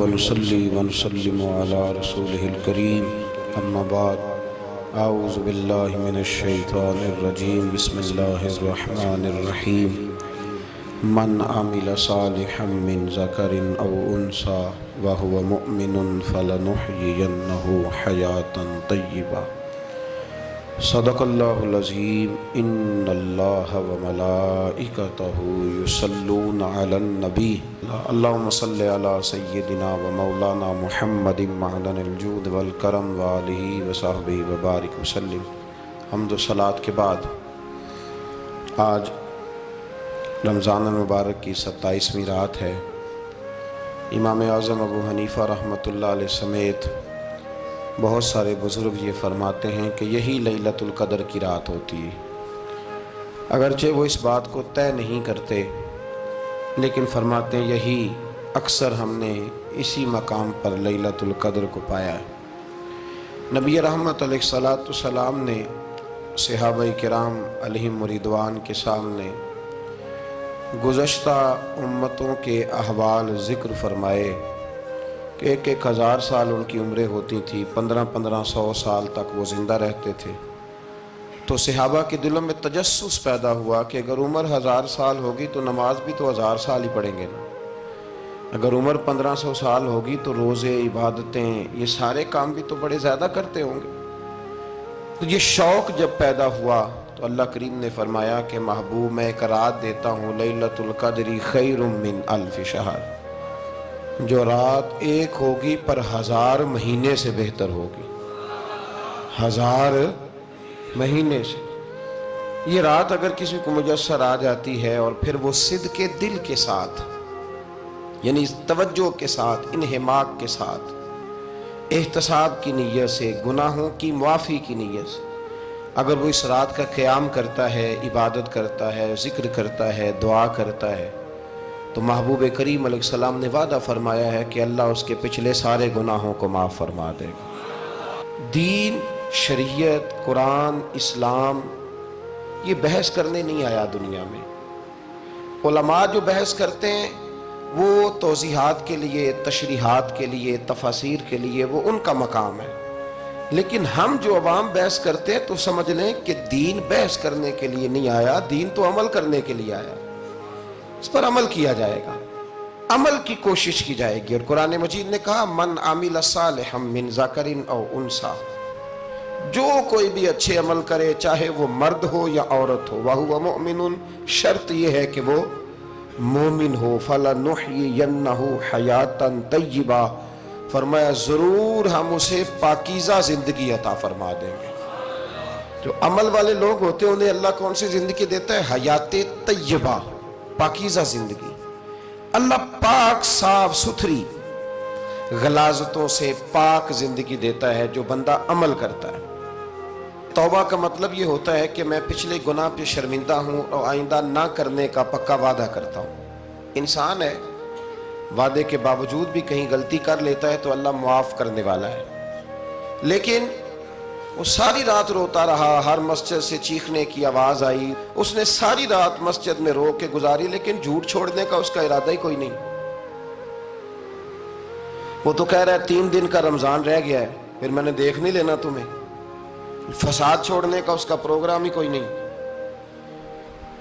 ونصلي ونسلم على رسوله الكريم أما بعد أعوذ بالله من الشيطان الرجيم بسم الله الرحمن الرحيم من عمل صالحا من ذكر أو أنثى وهو مؤمن فلنحيينه حياة طيبة صدق اللہ العظیم ان اللہ وملائکتہ یصلون علی النبی اللہم صلی علی سیدنا ومولانا محمد معدن الجود والکرم وآلہ وصحبہ وبارک وسلم۔ حمد و صلاۃ کے بعد آج رمضان المبارک کی 27ویں رات ہے۔ امام اعظم ابو حنیفہ رحمۃ اللہ علیہ سمیت بہت سارے بزرگ یہ فرماتے ہیں کہ یہی لیلۃ القدر کی رات ہوتی ہے، اگرچہ وہ اس بات کو طے نہیں کرتے لیکن فرماتے ہیں یہی اکثر ہم نے اسی مقام پر لیلۃ القدر کو پایا ہے۔ نبی رحمت علیہ الصلاۃ والسلام نے صحابہ کرام علیہم رضوان کے سامنے گزشتہ امتوں کے احوال ذکر فرمائے کہ 1000 سال ان کی عمریں ہوتی تھی، 1500 سال تک وہ زندہ رہتے تھے۔ تو صحابہ کے دلوں میں تجسس پیدا ہوا کہ اگر عمر 1000 سال ہوگی تو نماز بھی تو 1000 سال ہی پڑھیں گے نا، اگر عمر 1500 سال ہوگی تو روزے، عبادتیں، یہ سارے کام بھی تو بڑے زیادہ کرتے ہوں گے۔ تو یہ شوق جب پیدا ہوا تو اللہ کریم نے فرمایا کہ محبوب میں ایک رات دیتا ہوں، لیلۃ القدر خیر من الف شہر، جو رات ایک ہوگی پر 1000 مہینے سے بہتر ہوگی، 1000 مہینے سے۔ یہ رات اگر کسی کو میسر آ جاتی ہے اور پھر وہ صدق دل کے ساتھ، یعنی توجہ کے ساتھ، انہماک کے ساتھ، احتساب کی نیت سے، گناہوں کی معافی کی نیت سے اگر وہ اس رات کا قیام کرتا ہے، عبادت کرتا ہے، ذکر کرتا ہے، دعا کرتا ہے، تو محبوب کریم علیہ السلام نے وعدہ فرمایا ہے کہ اللہ اس کے پچھلے سارے گناہوں کو معاف فرما دے گا۔ دین، شریعت، قرآن، اسلام یہ بحث کرنے نہیں آیا دنیا میں۔ علماء جو بحث کرتے ہیں وہ توضیحات کے لیے، تشریحات کے لیے، تفاسیر کے لیے، وہ ان کا مقام ہے، لیکن ہم جو عوام بحث کرتے ہیں تو سمجھ لیں کہ دین بحث کرنے کے لیے نہیں آیا، دین تو عمل کرنے کے لیے آیا، اس پر عمل کیا جائے گا، عمل کی کوشش کی جائے گی۔ اور قرآن مجید نے کہا من عمل صالحا من ذکر او انثی، جو کوئی بھی اچھے عمل کرے چاہے وہ مرد ہو یا عورت ہو، وہو مؤمن، شرط یہ ہے کہ وہ مومن ہو، فلنحیینہ حیاتا طیبہ، فرمایا ضرور ہم اسے پاکیزہ زندگی عطا فرما دیں گے۔ جو عمل والے لوگ ہوتے ہیں انہیں اللہ کون سی زندگی دیتا ہے؟ حیات طیبہ، پاکیزہ زندگی۔ اللہ پاک، صاف ستھری، غلاظتوں سے پاک زندگی دیتا ہے جو بندہ عمل کرتا ہے۔ توبہ کا مطلب یہ ہوتا ہے کہ میں پچھلے گناہ پہ شرمندہ ہوں اور آئندہ نہ کرنے کا پکا وعدہ کرتا ہوں۔ انسان ہے، وعدے کے باوجود بھی کہیں غلطی کر لیتا ہے تو اللہ معاف کرنے والا ہے، لیکن وہ ساری رات روتا رہا، ہر مسجد سے چیخنے کی آواز آئی، اس نے ساری رات مسجد میں رو کے گزاری، لیکن جھوٹ چھوڑنے کا اس کا ارادہ ہی کوئی نہیں۔ وہ تو کہہ رہا ہے 3 دن کا رمضان رہ گیا ہے، پھر میں نے دیکھ نہیں لینا تمہیں۔ فساد چھوڑنے کا اس کا پروگرام ہی کوئی نہیں۔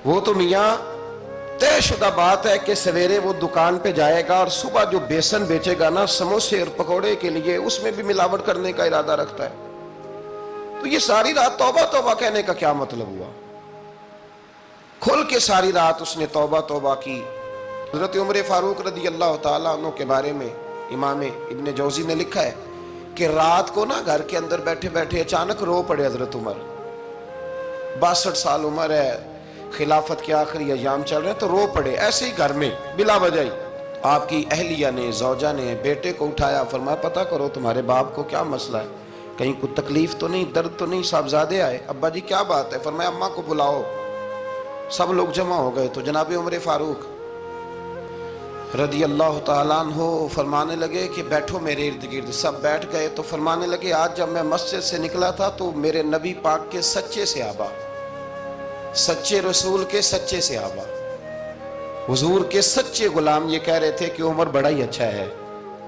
وہ تو میاں طے شدہ بات ہے کہ سویرے وہ دکان پہ جائے گا اور صبح جو بیسن بیچے گا نا سموسے اور پکوڑے کے لیے، اس میں بھی ملاوٹ کرنے کا ارادہ رکھتا ہے۔ تو یہ ساری رات توبہ توبہ کہنے کا کیا مطلب ہوا؟ کھل کے ساری رات اس نے توبہ توبہ کی۔ حضرت عمر فاروق رضی اللہ تعالیٰ عنہ کے بارے میں امام ابن جوزی نے لکھا ہے کہ رات کو نا گھر کے اندر بیٹھے بیٹھے اچانک رو پڑے حضرت عمر، 62 سال عمر ہے، خلافت کے آخری ایام چل رہے ہیں، تو رو پڑے ایسے ہی گھر میں بلا وجہ ہی۔ آپ کی اہلیہ نے، زوجہ نے بیٹے کو اٹھایا، فرمایا پتہ کرو تمہارے باپ کو کیا مسئلہ ہے، کہیں کوئی تکلیف تو نہیں، درد تو نہیں، صاحبزادے آئے؟ ابا جی کیا بات ہے؟ فرمایا اماں کو بلاؤ۔ سب لوگ جمع ہو گئے تو جناب عمر فاروق رضی اللہ تعالیٰ عنہ فرمانے لگے کہ بیٹھو میرے ارد گرد۔ سب بیٹھ گئے تو فرمانے لگے آج جب میں مسجد سے نکلا تھا تو میرے نبی پاک کے سچے صحابہ، سچے رسول کے سچے صحابہ، حضور کے سچے غلام یہ کہہ رہے تھے کہ عمر بڑا ہی اچھا ہے،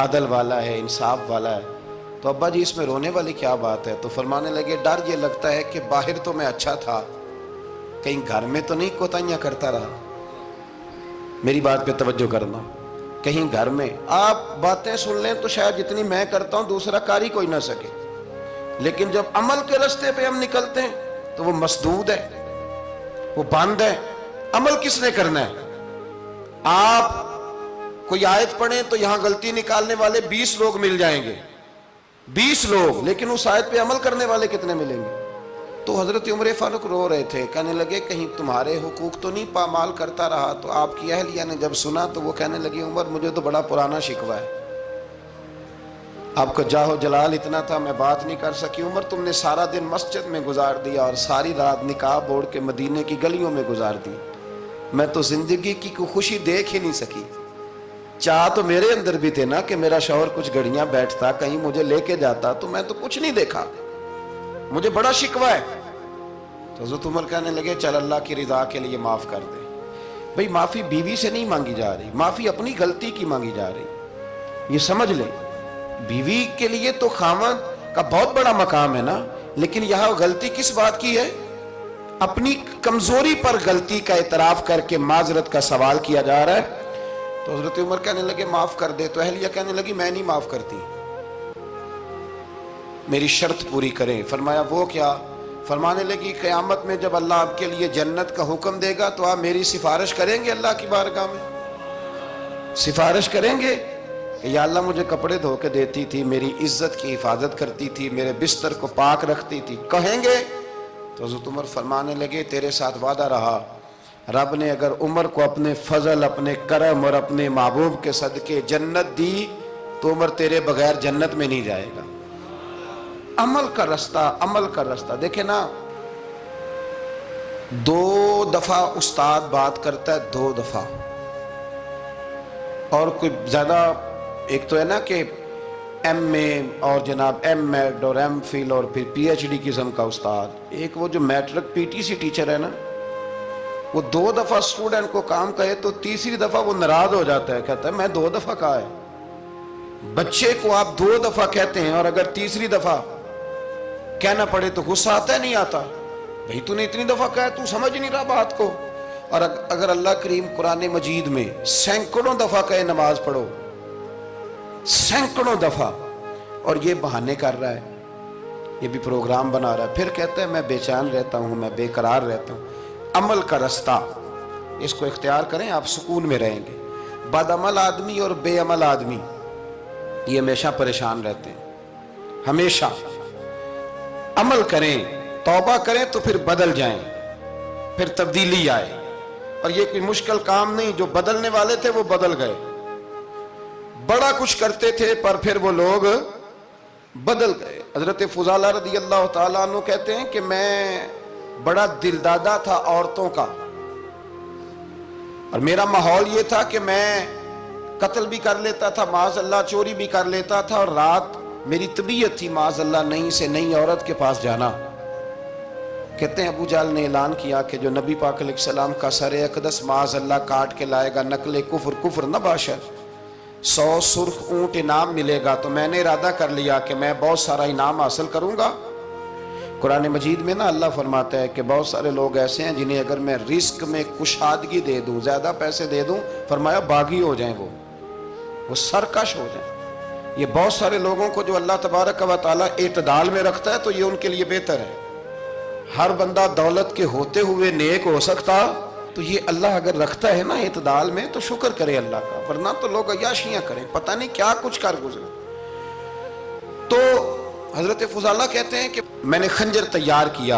عدل والا ہے، انصاف والا ہے، تو ابا جی اس میں رونے والی کیا بات ہے؟ تو فرمانے لگے ڈر یہ لگتا ہے کہ باہر تو میں اچھا تھا، کہیں گھر میں تو نہیں کوتاہیاں کرتا رہا۔ میری بات پہ توجہ کرنا، کہیں گھر میں آپ باتیں سن لیں تو شاید جتنی میں کرتا ہوں دوسرا کاری کوئی نہ سکے، لیکن جب عمل کے راستے پہ ہم نکلتے ہیں تو وہ مسدود ہے، وہ بند ہے۔ عمل کس نے کرنا ہے؟ آپ کوئی آیت پڑھیں تو یہاں غلطی نکالنے والے 20 لوگ مل جائیں گے، 20 لوگ، لیکن اس آیت پہ عمل کرنے والے کتنے ملیں گے؟ تو حضرت عمر فاروق رو رہے تھے، کہنے لگے کہیں تمہارے حقوق تو نہیں پامال کرتا رہا۔ تو آپ کی اہلیہ نے جب سنا تو وہ کہنے لگی عمر مجھے تو بڑا پرانا شکوہ ہے، آپ کا جاہ و جلال اتنا تھا میں بات نہیں کر سکی۔ عمر تم نے سارا دن مسجد میں گزار دیا اور ساری رات نقاب اوڑھ کے مدینے کی گلیوں میں گزار دی، میں تو زندگی کی کوئی خوشی دیکھ ہی نہیں سکی۔ چاہ تو میرے اندر بھی تھے نا کہ میرا شوہر کچھ گھڑیاں بیٹھتا، کہیں مجھے لے کے جاتا، تو میں تو کچھ نہیں دیکھا، مجھے بڑا شکوہ ہے۔ تو حضرت عمر کہنے لگے چل اللہ کی رضا کے لیے معاف کر دے۔ بھئی معافی بیوی سے نہیں مانگی جا رہی، معافی اپنی غلطی کی مانگی جا رہی، یہ سمجھ لیں۔ بیوی کے لیے تو خاوند کا بہت بڑا مقام ہے نا، لیکن یہاں غلطی کس بات کی ہے؟ اپنی کمزوری پر غلطی کا اعتراف کر کے معذرت کا سوال کیا جا رہا ہے۔ تو حضرت عمر کہنے لگے معاف کر دے، تو اہلیہ کہنے لگی میں نہیں معاف کرتی، میری شرط پوری کریں۔ فرمایا وہ کیا؟ فرمانے لگی قیامت میں جب اللہ آپ کے لیے جنت کا حکم دے گا تو آپ میری سفارش کریں گے اللہ کی بارگاہ میں؟ سفارش کریں گے کہ یا اللہ مجھے کپڑے دھو کے دیتی تھی، میری عزت کی حفاظت کرتی تھی، میرے بستر کو پاک رکھتی تھی، کہیں گے؟ تو حضرت عمر فرمانے لگے تیرے ساتھ وعدہ رہا، رب نے اگر عمر کو اپنے فضل، اپنے کرم اور اپنے محبوب کے صدقے جنت دی تو عمر تیرے بغیر جنت میں نہیں جائے گا۔ عمل کا رستہ، عمل کا رستہ دیکھیں نا، 2 دفعہ استاد بات کرتا ہے، 2 دفعہ، اور کوئی زیادہ، ایک تو ہے نا کہ ایم اے اور جناب ایم ایڈ اور ایم فل اور پھر پی ایچ ڈی قسم کا استاد، ایک وہ جو matric P T C teacher ہے نا، وہ 2 دفعہ اسٹوڈنٹ کو کام کہے تو تیسری دفعہ وہ ناراض ہو جاتا ہے، کہتا ہے میں 2 دفعہ کہا ہے۔ بچے کو آپ 2 دفعہ کہتے ہیں اور اگر تیسری دفعہ کہنا پڑے تو غصہ آتا ہے نہیں آتا؟ بھئی تو نے اتنی دفعہ کہا تو سمجھ نہیں رہا بات کو۔ اور اگر اللہ کریم قرآن مجید میں سینکڑوں دفعہ کہے نماز پڑھو، سینکڑوں دفعہ، اور یہ بہانے کر رہا ہے، یہ بھی پروگرام بنا رہا ہے، پھر کہتا ہے میں بے چین رہتا ہوں، میں بے قرار رہتا ہوں۔ عمل کا رستہ اس کو اختیار کریں، آپ سکون میں رہیں گے۔ بد عمل آدمی اور بے عمل آدمی یہ ہمیشہ پریشان رہتے ہیں، ہمیشہ۔ عمل کریں، توبہ کریں تو پھر بدل جائیں، پھر تبدیلی آئے، اور یہ کوئی مشکل کام نہیں، جو بدلنے والے تھے وہ بدل گئے، بڑا کچھ کرتے تھے پر پھر وہ لوگ بدل گئے۔ حضرت فضالہ رضی اللہ تعالیٰ عنہ کہتے ہیں کہ میں بڑا دلدادہ تھا عورتوں کا، اور میرا ماحول یہ تھا کہ میں قتل بھی کر لیتا تھا، معاذ اللہ چوری بھی کر لیتا تھا، اور رات میری طبیعت تھی معاذ اللہ نئی سے نئی عورت کے پاس جانا۔ کہتے ہیں ابو جہل نے اعلان کیا کہ جو نبی پاک علیہ السلام کا سر اقدس معاذ اللہ کاٹ کے لائے گا، نقل کفر، کفر نہ باشد، 100 سرخ اونٹ انعام ملے گا۔ تو میں نے ارادہ کر لیا کہ میں بہت سارا انعام حاصل کروں گا۔ قرآن مجید میں نا اللہ فرماتا ہے کہ بہت سارے لوگ ایسے ہیں جنہیں اگر میں رزق میں کشادگی دے دوں، زیادہ پیسے دے دوں، فرمایا باغی ہو جائیں، وہ سرکش ہو جائیں۔ یہ بہت سارے لوگوں کو جو اللہ تبارک و تعالیٰ اعتدال میں رکھتا ہے تو یہ ان کے لیے بہتر ہے۔ ہر بندہ دولت کے ہوتے ہوئے نیک ہو سکتا، تو یہ اللہ اگر رکھتا ہے نا اعتدال میں تو شکر کرے اللہ کا، ورنہ تو لوگ عیاشیاں کریں، پتہ نہیں کیا کچھ کر گزرے۔ تو حضرت فضالہ کہتے ہیں کہ میں نے خنجر تیار کیا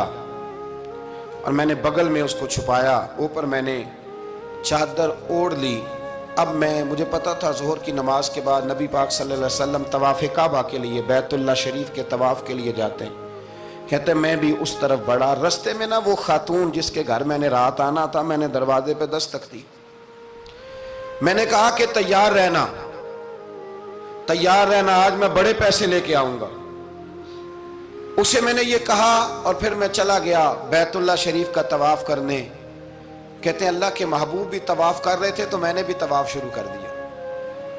اور میں نے بغل میں اس کو چھپایا، اوپر میں نے چادر اوڑھ لی۔ اب مجھے پتا تھا ظہر کی نماز کے بعد نبی پاک صلی اللہ علیہ وسلم طواف کعبہ کے لیے، بیت اللہ شریف کے طواف کے لیے جاتے ہیں۔ کہتے ہیں میں بھی اس طرف بڑھا، رستے میں نا وہ خاتون جس کے گھر میں نے رات آنا تھا، میں نے دروازے پہ دستک دی، میں نے کہا کہ تیار رہنا، تیار رہنا، آج میں بڑے پیسے لے کے آؤں گا۔ اسے میں نے یہ کہا اور پھر میں چلا گیا بیت اللہ شریف کا طواف کرنے۔ کہتے ہیں اللہ کے محبوب بھی طواف کر رہے تھے تو میں نے بھی طواف شروع کر دیا۔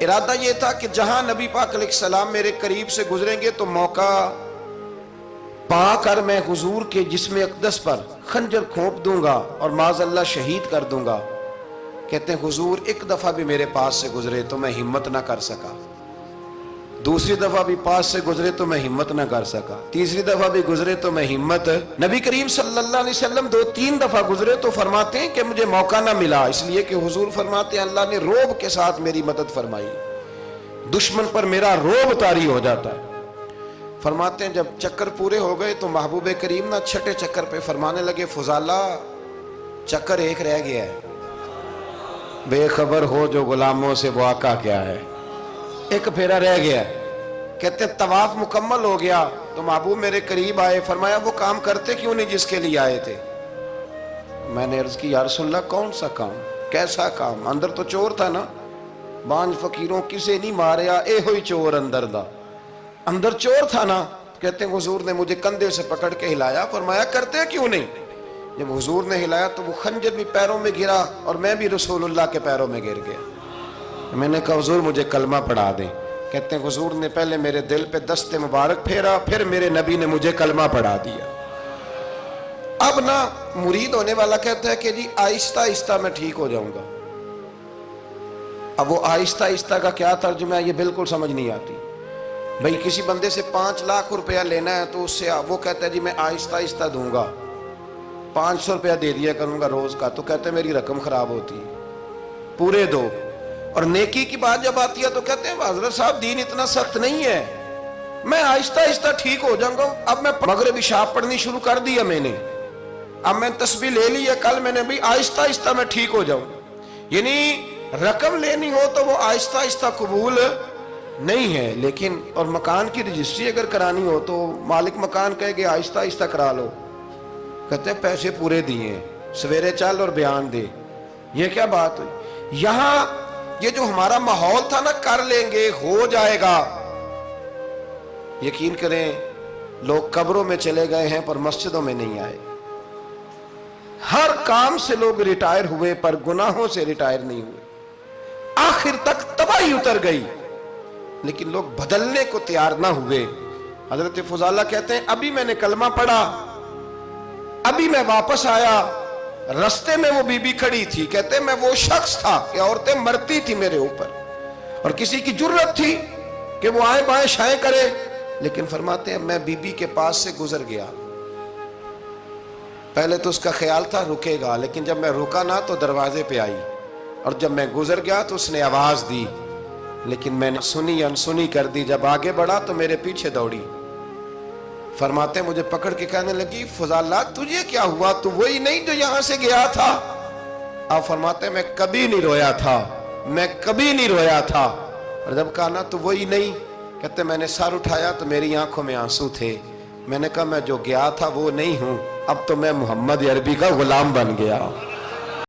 ارادہ یہ تھا کہ جہاں نبی پاک علیہ السلام میرے قریب سے گزریں گے تو موقع پا کر میں حضور کے جسم اقدس پر خنجر کھونپ دوں گا اور معاذ اللہ شہید کر دوں گا۔ کہتے ہیں حضور ایک دفعہ بھی میرے پاس سے گزرے تو میں ہمت نہ کر سکا، دوسری دفعہ بھی پاس سے گزرے تو میں ہمت نہ کر سکا، تیسری دفعہ بھی گزرے تو میں ہمت، نبی کریم صلی اللہ علیہ وسلم 2-3 دفعہ گزرے تو فرماتے ہیں کہ مجھے موقع نہ ملا، اس لیے کہ حضور فرماتے ہیں اللہ نے روب کے ساتھ میری مدد فرمائی، دشمن پر میرا روب طاری ہو جاتا ہے۔ فرماتے ہیں جب چکر پورے ہو گئے تو محبوب کریم نہ چھٹے چکر پہ فرمانے لگے فضالہ چکر ایک رہ گیا ہے، بے خبر ہو جو غلاموں سے وہ آقا کیا ہے، ایک پھیرا رہ گیا ہے۔ کہتے طواف مکمل ہو گیا تو محبوب میرے قریب آئے، فرمایا وہ کام کرتے کیوں نہیں جس کے لیے آئے تھے؟ میں نے عرض کی یا رسول اللہ کون سا کام، کیسا کام؟ اندر تو چور تھا نا، بانج فقیروں کسے نہیں ماریا اے ہوئی چور اندر دا، اندر چور تھا نا۔ کہتے ہیں حضور نے مجھے کندھے سے پکڑ کے ہلایا، فرمایا کرتے کیوں نہیں؟ جب حضور نے ہلایا تو وہ خنجر بھی پیروں میں گرا اور میں بھی رسول اللہ کے پیروں میں گر گیا۔ میں نے کہا حضور مجھے کلمہ پڑھا دیں۔ کہتے ہیں حضور نے پہلے میرے دل پہ دست مبارک پھیرا، پھر میرے نبی نے مجھے کلمہ پڑھا دیا۔ اب نہ مرید ہونے والا کہتا ہے کہ جی آہستہ آہستہ میں ٹھیک ہو جاؤں گا، اب وہ آہستہ آہستہ کا کیا ترجمہ ہے یہ بالکل سمجھ نہیں آتی۔ بھئی کسی بندے سے 5 لاکھ روپیہ لینا ہے تو اس سے وہ کہتا ہے جی میں آہستہ آہستہ دوں گا، 500 روپیہ دے دیا کروں گا روز کا، تو کہتے ہیں میری رقم خراب ہوتی ہے، پورے دو۔ اور نیکی کی بات جب آتی ہے تو کہتے ہیں حضرت صاحب دین اتنا سخت نہیں ہے، میں آہستہ آہستہ ٹھیک ہو جاؤں گا۔ اب میں مغرب عشاء پڑھنی شروع کر دیا میں نے، اب میں تسبیح لے لی ہے، کل میں نے بھی آہستہ آہستہ میں ٹھیک ہو جاؤں۔ یعنی رقم لینی ہو تو وہ آہستہ آہستہ قبول نہیں ہے، لیکن اور مکان کی رجسٹری اگر کرانی ہو تو مالک مکان کہے گے آہستہ آہستہ کرا لو، کہتے ہیں پیسے پورے دیے، سویرے چل اور بیان دے۔ یہ کیا بات ہوئی؟ یہاں یہ جو ہمارا ماحول تھا نا کر لیں گے ہو جائے گا، یقین کریں لوگ قبروں میں چلے گئے ہیں پر مسجدوں میں نہیں آئے، ہر کام سے لوگ ریٹائر ہوئے پر گناہوں سے ریٹائر نہیں ہوئے، آخر تک تباہی اتر گئی لیکن لوگ بدلنے کو تیار نہ ہوئے۔ حضرت فضالہ کہتے ہیں ابھی میں نے کلمہ پڑھا، ابھی میں واپس آیا، رستے میں وہ بی بی کھڑی تھی، کہتے ہیں میں وہ شخص تھا کہ عورتیں مرتی تھی میرے اوپر اور کسی کی جرت تھی کہ وہ آئیں بائیں شائیں کرے، لیکن فرماتے ہیں میں بی بی کے پاس سے گزر گیا، پہلے تو اس کا خیال تھا رکے گا، لیکن جب میں رکا نہ تو دروازے پہ آئی، اور جب میں گزر گیا تو اس نے آواز دی، لیکن میں نے سنی انسنی کر دی، جب آگے بڑھا تو میرے پیچھے دوڑی۔ فرماتے ہیں مجھے پکڑ کے کہنے لگی فضالہ تجھے کیا ہوا، تو وہی نہیں جو یہاں سے گیا تھا؟ آپ فرماتے ہیں میں کبھی نہیں رویا تھا، میں کبھی نہیں رویا تھا، اور جب کہا نا تو وہی نہیں، کہتے میں نے سر اٹھایا تو میری آنکھوں میں آنسو تھے، میں نے کہا میں جو گیا تھا وہ نہیں ہوں، اب تو میں محمد عربی کا غلام بن گیا۔